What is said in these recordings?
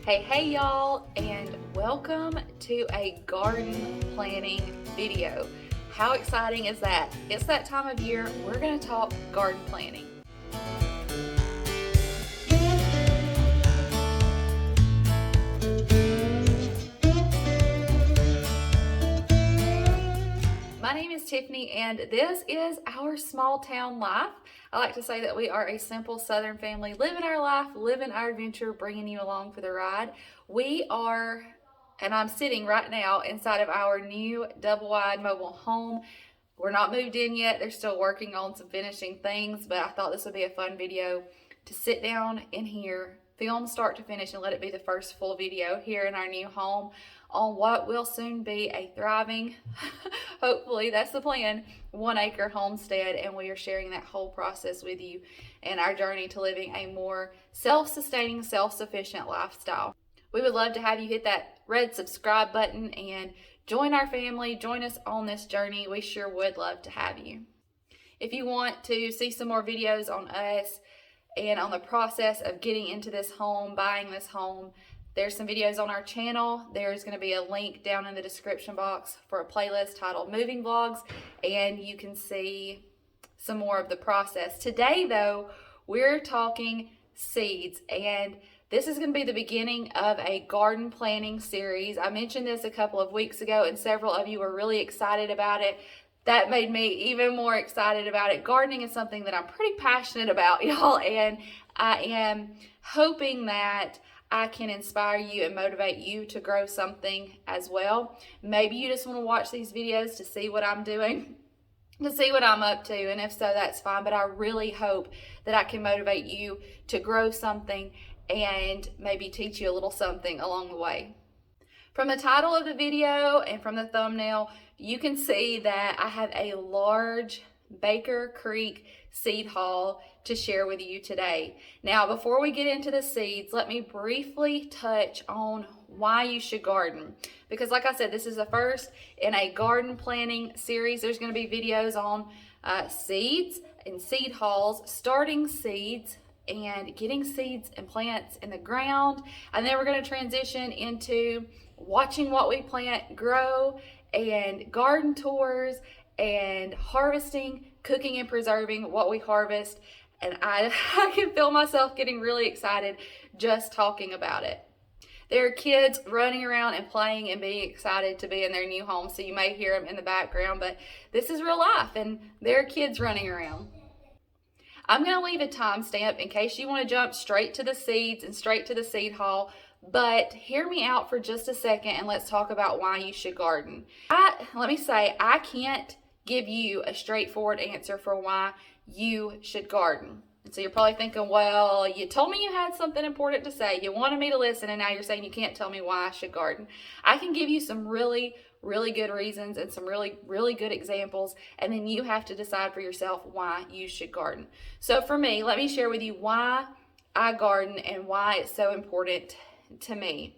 Hey y'all, and welcome to a garden planning video. How exciting is that? It's that time of year we're going to talk garden planning. My name is Tiffany, and this is our small town life. I like to say that we are a simple Southern family living our life, living our adventure, bringing you along for the ride. We are, and I'm sitting right now inside of our new double-wide mobile home. We're not moved in yet. They're still working on some finishing things, but I thought this would be a fun video to sit down in here, film start to finish, and let it be the first full video here in our new home on what will soon be a thriving, hopefully that's the plan, 1-acre homestead, and we are sharing that whole process with you and our journey to living a more self-sustaining, self-sufficient lifestyle. We would love to have you hit that red subscribe button and join our family, join us on this journey. We sure would love to have you. If you want to see some more videos on us and on the process of getting into this home, buying this home, there's some videos on our channel. There's going to be a link down in the description box for a playlist titled Moving Vlogs, and you can see some more of the process. Today, though, we're talking seeds, and this is going to be the beginning of a garden planning series. I mentioned this a couple of weeks ago, and several of you were really excited about it. That made me even more excited about it. Gardening is something that I'm pretty passionate about, y'all, and I am hoping that I can inspire you and motivate you to grow something as well. Maybe you just want to watch these videos to see what I'm doing, to see what I'm up to, and if so, that's fine. But I really hope that I can motivate you to grow something and maybe teach you a little something along the way. From the title of the video and from the thumbnail, you can see that I have a large Baker Creek seed haul to share with you today. Now, before we get into the seeds, let me briefly touch on why you should garden. Because like I said, this is the first in a garden planning series. There's going to be videos on seeds and seed hauls, starting seeds, and getting seeds and plants in the ground. And then we're going to transition into watching what we plant grow, and garden tours, and harvesting, cooking, and preserving what we harvest. And I can feel myself getting really excited just talking about it. There are kids running around and playing and being excited to be in their new home, so you may hear them in the background, but this is real life, and there are kids running around. I'm going to leave a timestamp in case you want to jump straight to the seeds and straight to the seed haul, but hear me out for just a second and let's talk about why you should garden. Let me say, I can't give you a straightforward answer for why you should garden. And so you're probably thinking, well, you told me you had something important to say. You wanted me to listen, and now you're saying you can't tell me why I should garden. I can give you some really good reasons and some really good examples, and then you have to decide for yourself why you should garden. So for me, let me share with you why I garden and why it's so important to me.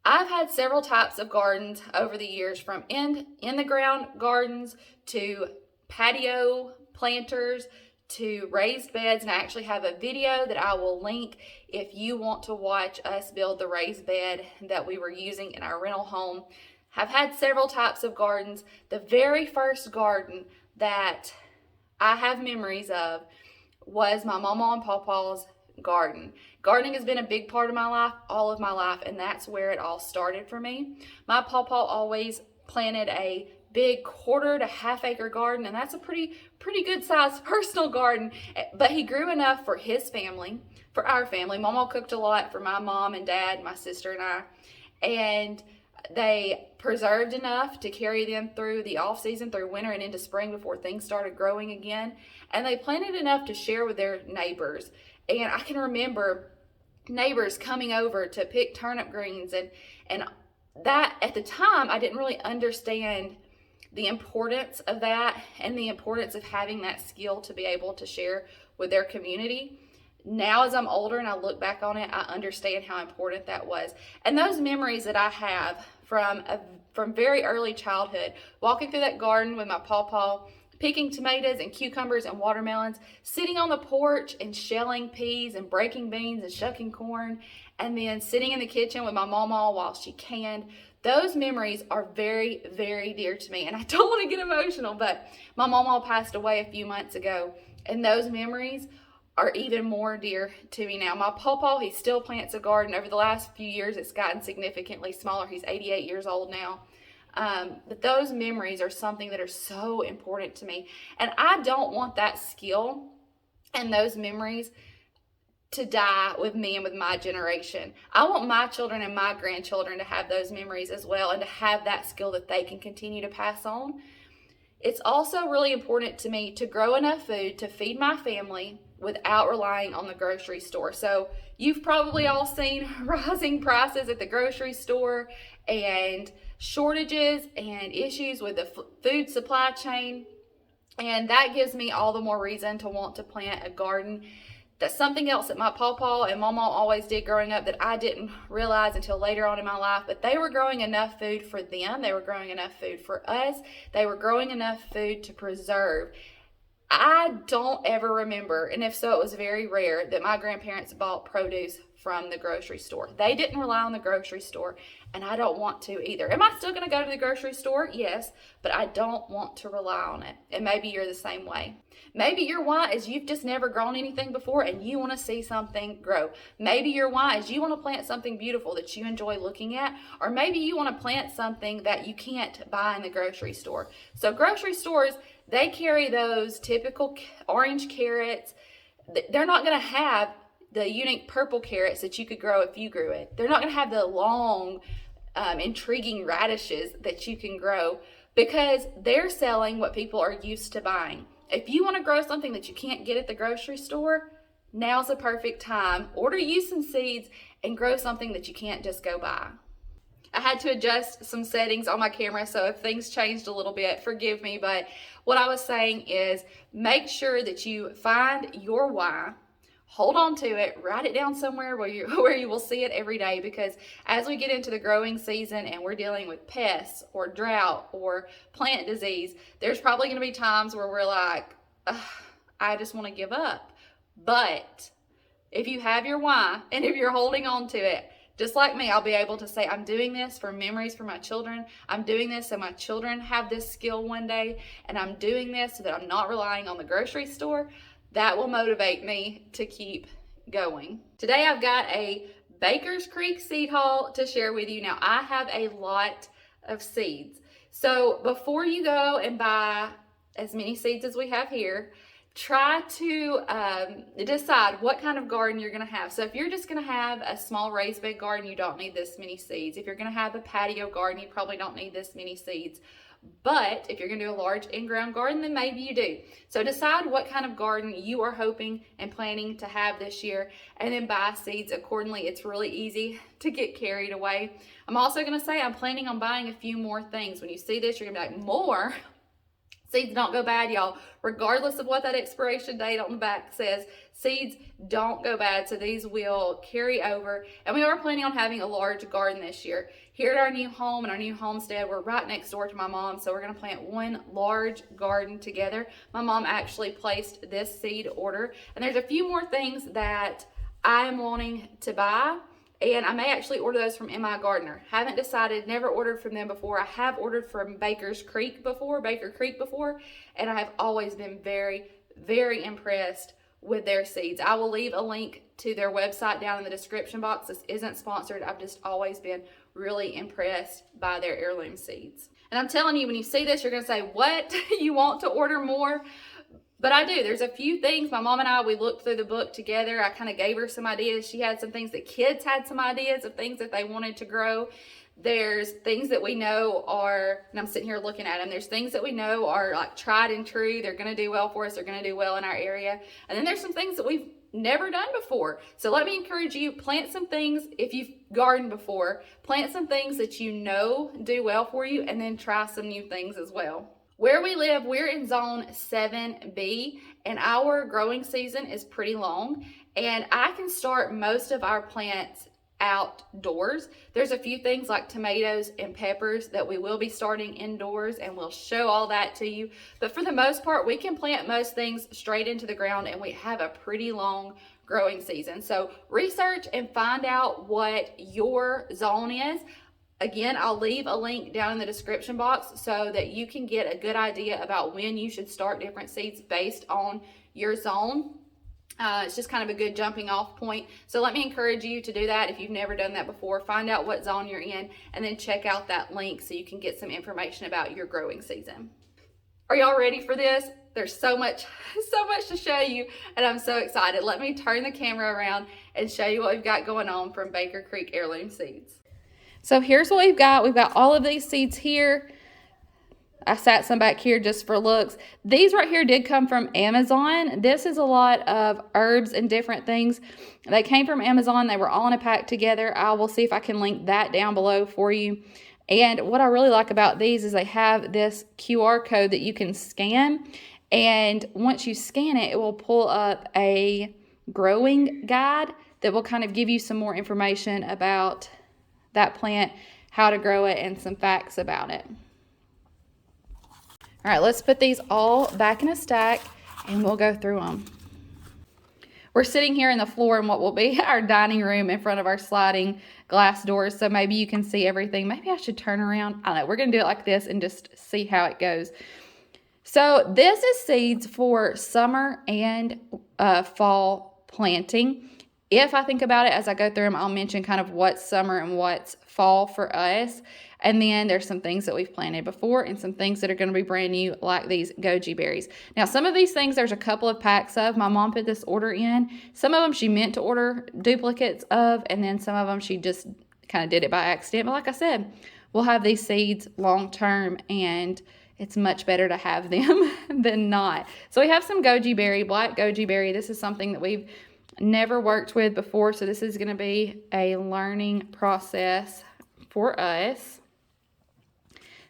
I've had several types of gardens over the years, from in the ground gardens to patio planters to raised beds, and I actually have a video that I will link if you want to watch us build the raised bed that we were using in our rental home. I've had several types of gardens. The very first garden that I have memories of was my mama and papa's garden. Gardening has been a big part of my life, all of my life, and that's where it all started for me. My papa always planted a big 1/4 to 1/2 acre garden, and that's a pretty good sized personal garden, but he grew enough for his family, for our family. Mama cooked a lot for my mom and dad, my sister and I, and they preserved enough to carry them through the off season, through winter and into spring before things started growing again, and they planted enough to share with their neighbors. And I can remember neighbors coming over to pick turnip greens, and that at the time I didn't really understand the importance of that and the importance of having that skill to be able to share with their community. Now as I'm older and I look back on it, I understand how important that was. And those memories that I have from very early childhood, walking through that garden with my pawpaw, picking tomatoes and cucumbers and watermelons, sitting on the porch and shelling peas and breaking beans and shucking corn, and then sitting in the kitchen with my mama while she canned. Those memories are very, very dear to me. And I don't want to get emotional, but my mama passed away a few months ago, and those memories are even more dear to me now. My pawpaw, he still plants a garden. Over the last few years, it's gotten significantly smaller. He's 88 years old now. But those memories are something that are so important to me. And I don't want that skill and those memories to die with me and with my generation. I want my children and my grandchildren to have those memories as well, and to have that skill that they can continue to pass on. It's also really important to me to grow enough food to feed my family without relying on the grocery store. So you've probably all seen rising prices at the grocery store and shortages and issues with the food supply chain. And that gives me all the more reason to want to plant a garden. That's something else that my pawpaw and mama always did growing up that I didn't realize until later on in my life. But they were growing enough food for them. They were growing enough food for us. They were growing enough food to preserve. I don't ever remember, and if so, it was very rare, that my grandparents bought produce from the grocery store. They didn't rely on the grocery store, and I don't want to either. Am I still going to go to the grocery store? Yes, but I don't want to rely on it. And maybe you're the same way. Maybe your why is you've just never grown anything before and you want to see something grow. Maybe your why is you want to plant something beautiful that you enjoy looking at, or maybe you want to plant something that you can't buy in the grocery store. So grocery stores, they carry those typical orange carrots. They're not going to have the unique purple carrots that you could grow if you grew it. They're not going to have the long, intriguing radishes that you can grow, because they're selling what people are used to buying. If you want to grow something that you can't get at the grocery store, now's the perfect time. Order you some seeds and grow something that you can't just go buy. I had to adjust some settings on my camera, so if things changed a little bit, forgive me. But what I was saying is, make sure that you find your why, hold on to it, write it down somewhere where you will see it every day, because as we get into the growing season and we're dealing with pests or drought or plant disease, there's probably going to be times where we're like, I just want to give up. But if you have your why and if you're holding on to it, just like me, I'll be able to say, I'm doing this for memories for my children. I'm doing this so my children have this skill one day. And I'm doing this so that I'm not relying on the grocery store. That will motivate me to keep going. Today I've got a Baker's Creek seed haul to share with you. Now, I have a lot of seeds. So before you go and buy as many seeds as we have here, try to decide what kind of garden you're going to have. So if you're just going to have a small raised bed garden, you don't need this many seeds. If you're going to have a patio garden, you probably don't need this many seeds. But if you're going to do a large in-ground garden, then maybe you do. So decide what kind of garden you are hoping and planning to have this year, and then buy seeds accordingly. It's really easy to get carried away. I'm also going to say I'm planning on buying a few more things. When you see this, you're going to be like, more? Seeds don't go bad, y'all. Regardless of what that expiration date on the back says, seeds don't go bad. So these will carry over. And we are planning on having a large garden this year. Here at our new home and our new homestead, we're right next door to my mom. So we're going to plant one large garden together. My mom actually placed this seed order. And there's a few more things that I'm wanting to buy. And I may actually order those from M.I. Gardener. Haven't decided, never ordered from them before. I have ordered from Baker Creek before, and I have always been very, very impressed with their seeds. I will leave a link to their website down in the description box. This isn't sponsored. I've just always been really impressed by their heirloom seeds. And I'm telling you, when you see this, you're going to say, what? You want to order more? But I do. There's a few things. My mom and I, we looked through the book together. I kind of gave her some ideas. She had some things. The kids had some ideas of things that they wanted to grow. There's things that we know are, and I'm sitting here looking at them, there's things that we know are like tried and true. They're going to do well for us. They're going to do well in our area. And then there's some things that we've never done before. So let me encourage you, plant some things. If you've gardened before, plant some things that you know do well for you, and then try some new things as well. Where we live, we're in zone 7B, and our growing season is pretty long, and I can start most of our plants outdoors. There's a few things like tomatoes and peppers that we will be starting indoors, and we'll show all that to you. But for the most part, we can plant most things straight into the ground, and we have a pretty long growing season. So research and find out what your zone is. Again, I'll leave a link down in the description box so that you can get a good idea about when you should start different seeds based on your zone. It's just kind of a good jumping off point. So let me encourage you to do that if you've never done that before. Find out what zone you're in and then check out that link so you can get some information about your growing season. Are y'all ready for this? There's so much to show you, and I'm so excited. Let me turn the camera around and show you what we've got going on from Baker Creek Heirloom Seeds. So here's what we've got. We've got all of these seeds here. I sat some back here just for looks. These right here did come from Amazon. This is a lot of herbs and different things. They came from Amazon. They were all in a pack together. I will see if I can link that down below for you. And what I really like about these is they have this QR code that you can scan. And once you scan it, it will pull up a growing guide that will kind of give you some more information about that plant, how to grow it, and some facts about it. All right, let's put these all back in a stack and we'll go through them. We're sitting here in the floor in what will be our dining room in front of our sliding glass doors, so maybe you can see everything. Maybe I should turn around. I don't know. We're going to do it like this and just see how it goes. So this is seeds for summer and fall planting. If I think about it as I go through them, I'll mention kind of what's summer and what's fall for us. And then there's some things that we've planted before and some things that are going to be brand new, like these goji berries. Now, some of these things, there's a couple of packs of. My mom put this order in. Some of them she meant to order duplicates of, and then some of them she just kind of did it by accident. But like I said, we'll have these seeds long term, and it's much better to have them than not. So we have some goji berry, black goji berry. This is something that we've never worked with before, so this is going to be a learning process for us.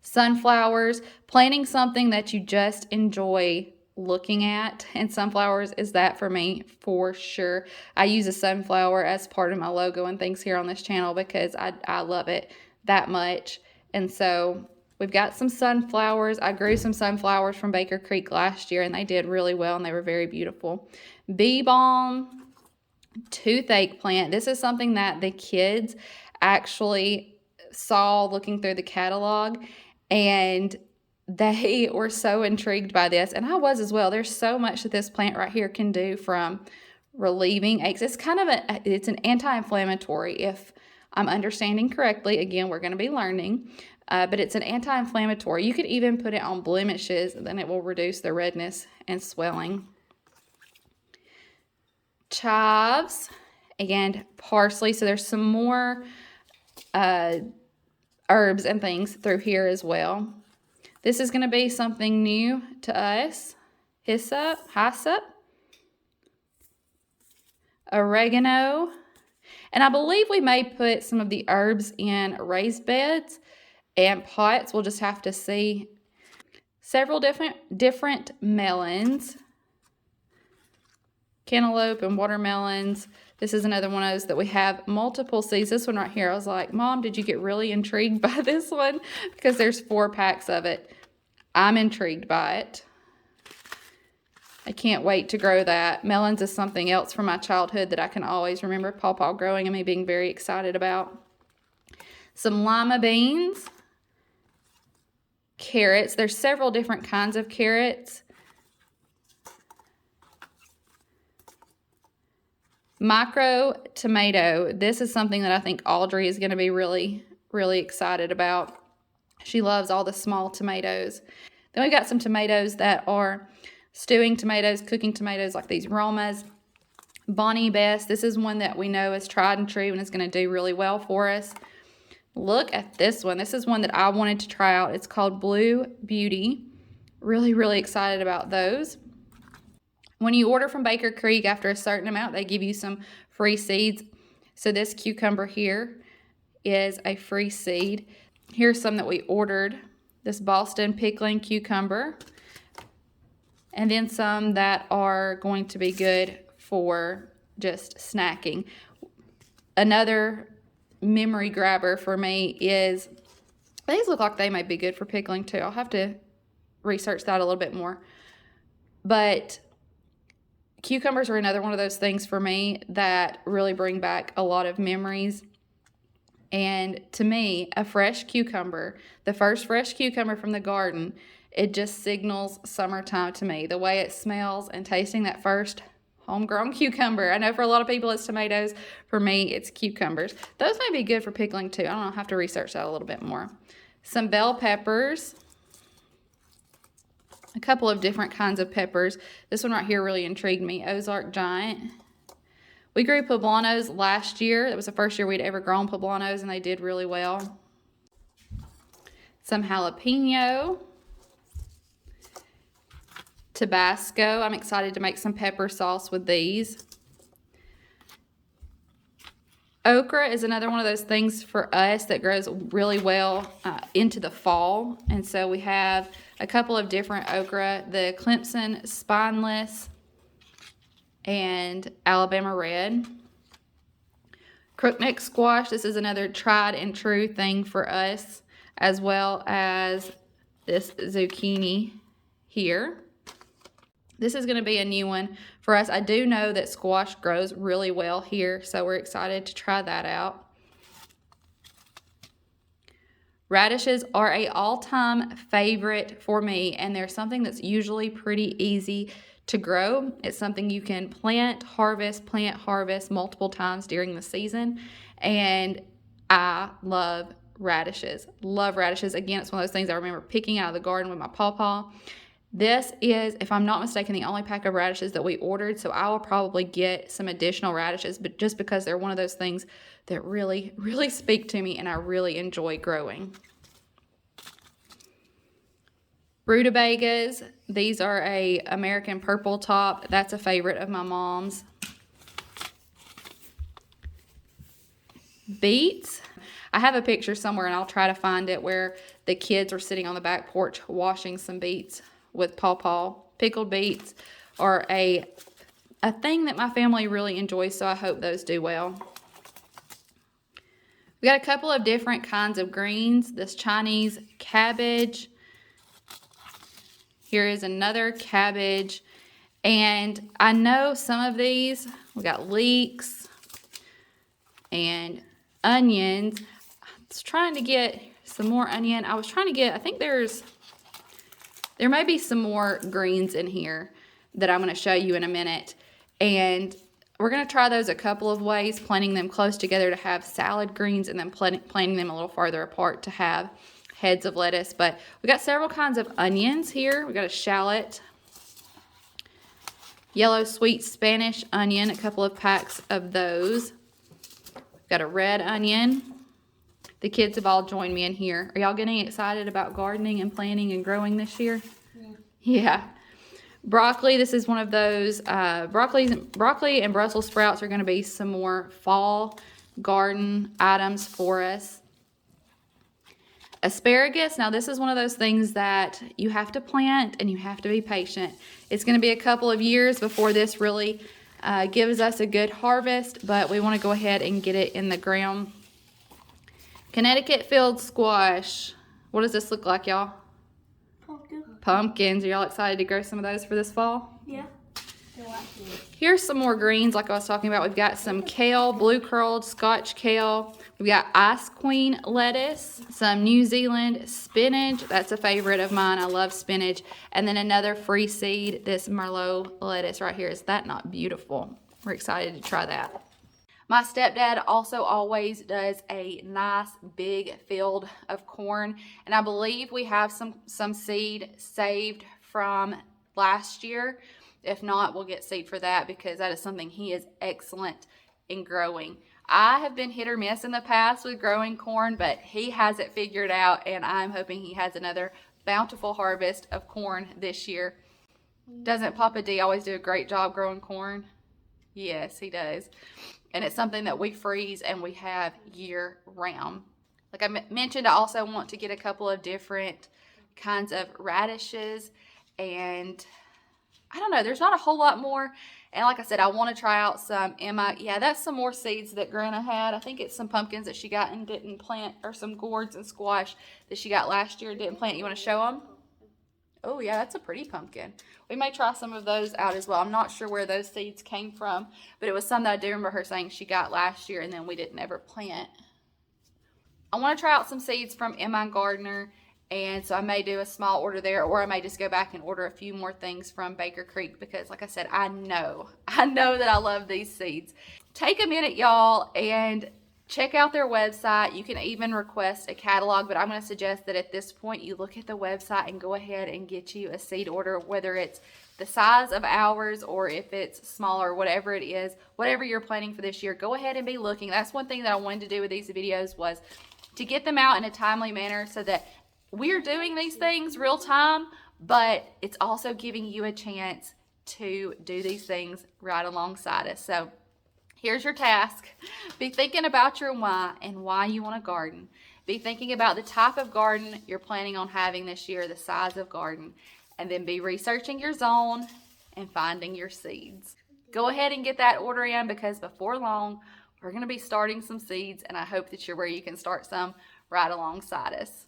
Sunflowers, planting something that you just enjoy looking at, and sunflowers is that for me for sure. I use a sunflower as part of my logo and things here on this channel because I love it that much. And so we've got some sunflowers. I grew some sunflowers from Baker Creek last year, and they did really well, and they were very beautiful. Bee balm, toothache plant. This is something that the kids actually saw looking through the catalog, and they were so intrigued by this, and I was as well. There's so much that this plant right here can do, from relieving aches. It's kind of it's an anti-inflammatory, if I'm understanding correctly. Again, we're going to be learning, but it's an anti-inflammatory. You could even put it on blemishes, and then it will reduce the redness and swelling. Chives and parsley. So there's some more herbs and things through here as well. This is going to be something new to us. Hyssop, oregano, and I believe we may put some of the herbs in raised beds and pots. We'll just have to see. Several different melons, cantaloupe and watermelons. This is another one of those that we have multiple seeds. This one right here, I was like, Mom, did you get really intrigued by this one? Because there's 4 packs of it. I'm intrigued by it. I can't wait to grow that. Melons is something else from my childhood that I can always remember Pawpaw growing and me being very excited about. Some lima beans. Carrots. There's several different kinds of carrots. Micro tomato. This is something that I think Audrey is going to be really, really excited about. She loves all the small tomatoes. Then we got some tomatoes that are stewing tomatoes, cooking tomatoes, like these Romas. Bonnie Best. This is one that we know is tried and true and is going to do really well for us. Look at this one. This is one that I wanted to try out. It's called Blue Beauty. Really, really excited about those. When you order from Baker Creek, after a certain amount, they give you some free seeds. So this cucumber here is a free seed. Here's some that we ordered. This Boston pickling cucumber. And then some that are going to be good for just snacking. Another memory grabber for me is, these look like they might be good for pickling too. I'll have to research that a little bit more. But cucumbers are another one of those things for me that really bring back a lot of memories. And to me, a fresh cucumber, the first fresh cucumber from the garden, it just signals summertime to me. The way it smells and tasting that first homegrown cucumber. I know for a lot of people it's tomatoes. For me, it's cucumbers. Those may be good for pickling too. I don't know. I'll have to research that a little bit more. Some bell peppers. A couple of different kinds of peppers. This one right here really intrigued me. Ozark Giant. We grew poblanos last year. That was the first year we'd ever grown poblanos, and they did really well. Some jalapeno. Tabasco. I'm excited to make some pepper sauce with these. Okra is another one of those things for us that grows really well into the fall. And so we have a couple of different okra, the Clemson Spineless and Alabama Red. Crookneck squash, this is another tried and true thing for us, as well as this zucchini here. This is going to be a new one for us. I do know that squash grows really well here, so we're excited to try that out. Radishes are an all-time favorite for me, and they're something that's usually pretty easy to grow. It's something you can plant, harvest multiple times during the season, and I love radishes. Love radishes. Again, it's one of those things I remember picking out of the garden with my pawpaw. This is, if I'm not mistaken, the only pack of radishes that we ordered, so I will probably get some additional radishes, but just because they're one of those things that really, really speak to me and I really enjoy growing. Rutabagas, these are a American purple top. That's a favorite of my mom's. Beets. I have a picture somewhere and I'll try to find it where the kids are sitting on the back porch washing some beets with pawpaw. Pickled beets are a thing that my family really enjoys, so I hope those do well. We got a couple of different kinds of greens. This Chinese cabbage. Here is another cabbage. And I know some of these, we got leeks and onions. I was trying to get some more onion. I was trying to get, I think there may be some more greens in here that I'm going to show you in a minute. And we're going to try those a couple of ways, planting them close together to have salad greens and then planting them a little farther apart to have heads of lettuce. But we got several kinds of onions here. We got a shallot, yellow sweet Spanish onion, a couple of packs of those. We've got a red onion. The kids have all joined me in here. Are y'all getting excited about gardening and planting and growing this year? Yeah. Broccoli, this is one of those, broccoli and Brussels sprouts are going to be some more fall garden items for us. Asparagus, now this is one of those things that you have to plant and you have to be patient. It's going to be a couple of years before this really gives us a good harvest, but we want to go ahead and get it in the ground. Connecticut field squash. What does this look like, y'all? Pumpkins. Are y'all excited to grow some of those for this fall? Yeah. Here's some more greens like I was talking about. We've got some kale, blue curled Scotch kale. We've got Ice Queen lettuce, some New Zealand spinach. That's a favorite of mine. I love spinach. And then another free seed, this Merlot lettuce right here. Is that not beautiful? We're excited to try that. My stepdad also always does a nice big field of corn, and I believe we have some seed saved from last year. If not, we'll get seed for that because that is something he is excellent in growing. I have been hit or miss in the past with growing corn, but he has it figured out, and I'm hoping he has another bountiful harvest of corn this year. Doesn't Papa D always do a great job growing corn? Yes, he does. And it's something that we freeze and we have year round. Like I mentioned, I also want to get a couple of different kinds of radishes. And I don't know, there's not a whole lot more. And like I said, I want to try out some Emma. Yeah, that's some more seeds that Grandma had. I think it's some pumpkins that she got and didn't plant, or some gourds and squash that she got last year and didn't plant. You want to show them? Oh yeah, that's a pretty pumpkin. We may try some of those out as well. I'm not sure where those seeds came from, but it was some that I do remember her saying she got last year and then we didn't ever plant. I want to try out some seeds from Emma Gardner, and so I may do a small order there, or I may just go back and order a few more things from Baker Creek because, like I said, I know that I love these seeds. Take a minute, y'all, and check out their website. You can even request a catalog, but I'm going to suggest that at this point you look at the website and go ahead and get you a seed order, whether it's the size of ours or if it's smaller, whatever it is, whatever you're planning for this year, go ahead and be looking. That's one thing that I wanted to do with these videos, was to get them out in a timely manner so that we're doing these things real time, but it's also giving you a chance to do these things right alongside us. So here's your task. Be thinking about your why and why you want a garden. Be thinking about the type of garden you're planning on having this year, the size of garden, and then be researching your zone and finding your seeds. Go ahead and get that order in, because before long, we're going to be starting some seeds, and I hope that you're where you can start some right alongside us.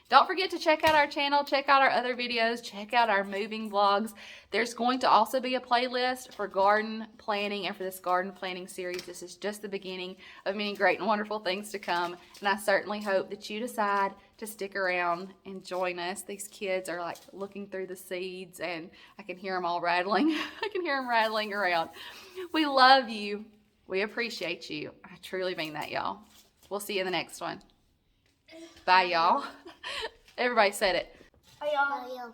Don't forget to check out our channel, check out our other videos, check out our moving vlogs. There's going to also be a playlist for garden planning and for this garden planning series. This is just the beginning of many great and wonderful things to come, and I certainly hope that you decide to stick around and join us. These kids are like looking through the seeds, and I can hear them all rattling. I can hear them rattling around. We love you. We appreciate you. I truly mean that, y'all. We'll see you in the next one. Bye, y'all. Everybody said it. Bye, y'all. Bye, y'all.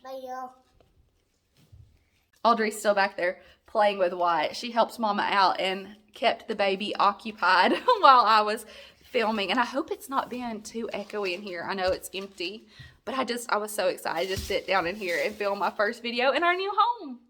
Bye, y'all. Audrey's still back there playing with Wyatt. She helped Mama out and kept the baby occupied while I was filming. And I hope it's not being too echoey in here. I know it's empty, but I was so excited to sit down in here and film my first video in our new home.